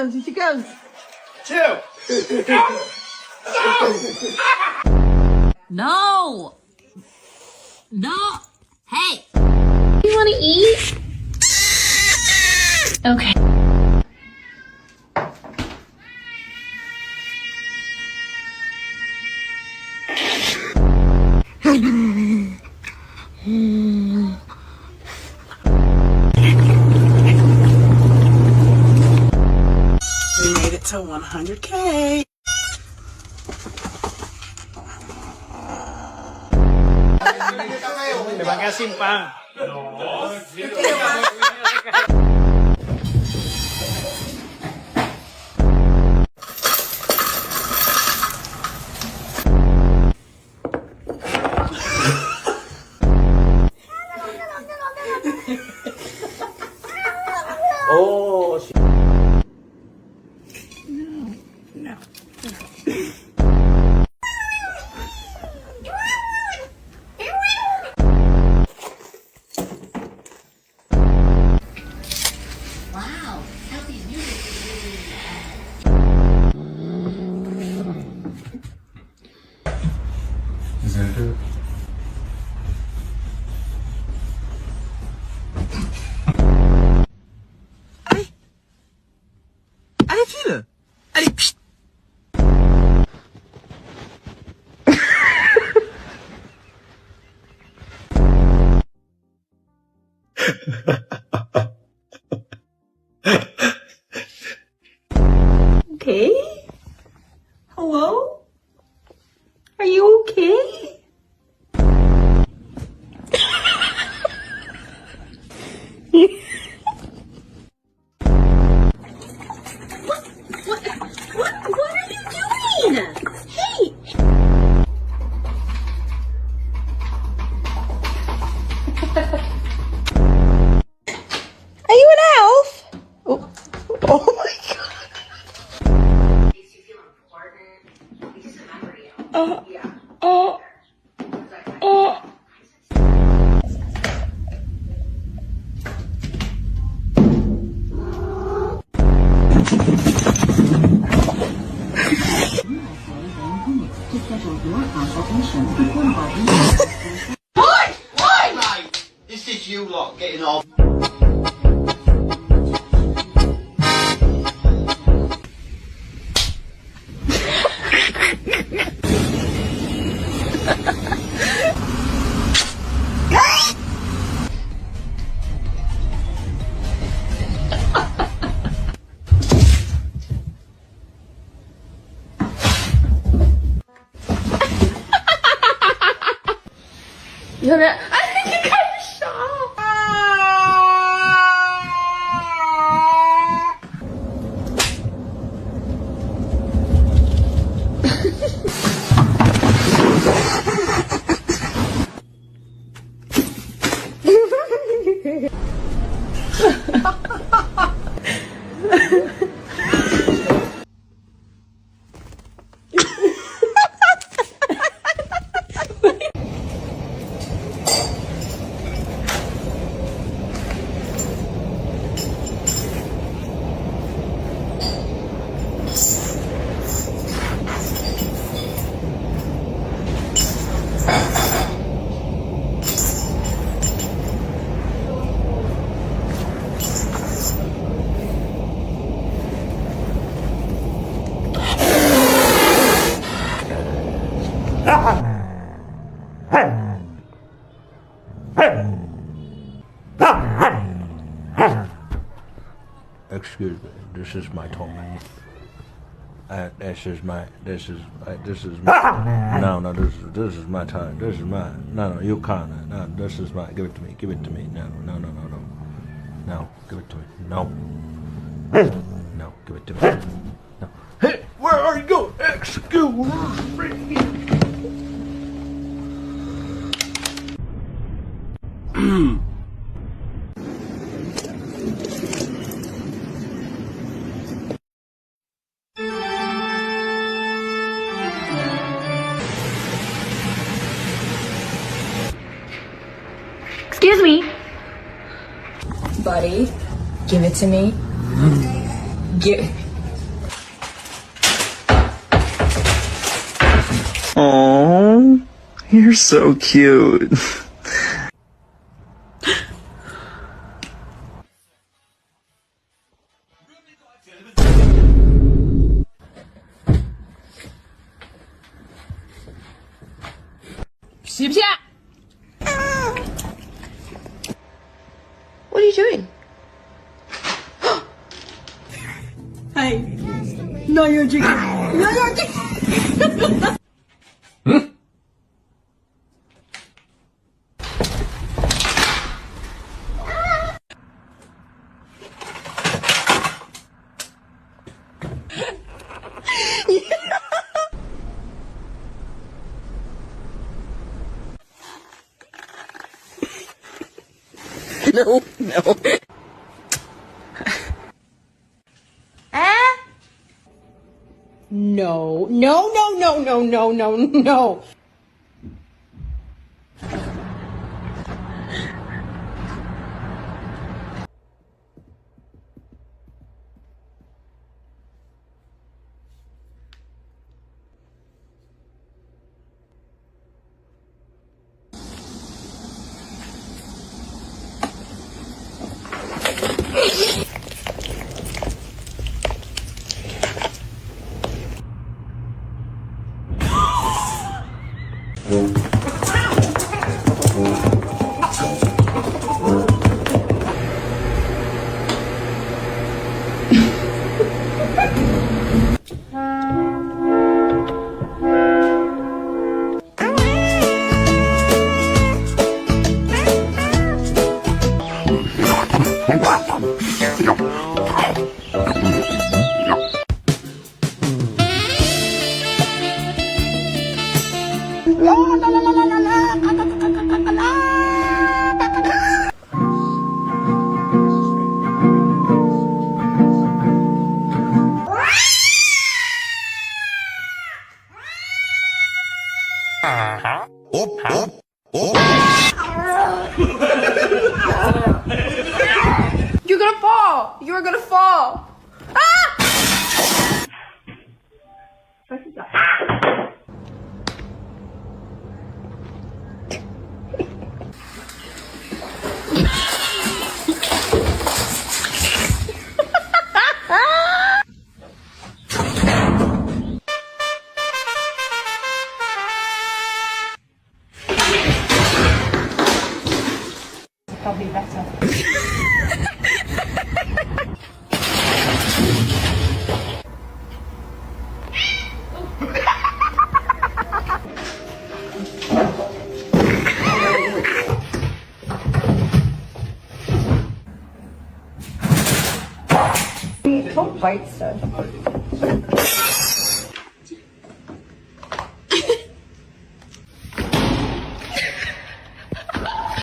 goes, here she goes. Two. No! No! Hey! You wanna eat? Okay. We made it to 100K. Terima kasih, Pak. Oh, No. Wow, Kelsey's music is really is that it? Allez, file. Allez, pchit. Okay? Hello? Are you okay? What are you doing? Hey! Are you an elf? Oh, oh my god. makes you feel important. We just remember you. Yeah. Oh. Why? This is you lot getting off. I think you got a shot. Excuse me, this is my tummy. This is my, this is my, no, this is my time, this is my, no, you can't, no, this is my, give it to me, no, no, give it to me, no, give it to me, no, hey, where are you going, excuse me. Excuse me. Buddy, give it to me. Oh, you're so cute. What are you doing? Hey, no, you're drinking. No, you're drinking. No, no. No, no, no, no, no, no, no, no. You're gonna fall. You're gonna fall. Ah! Probably better. Don't bite stuff.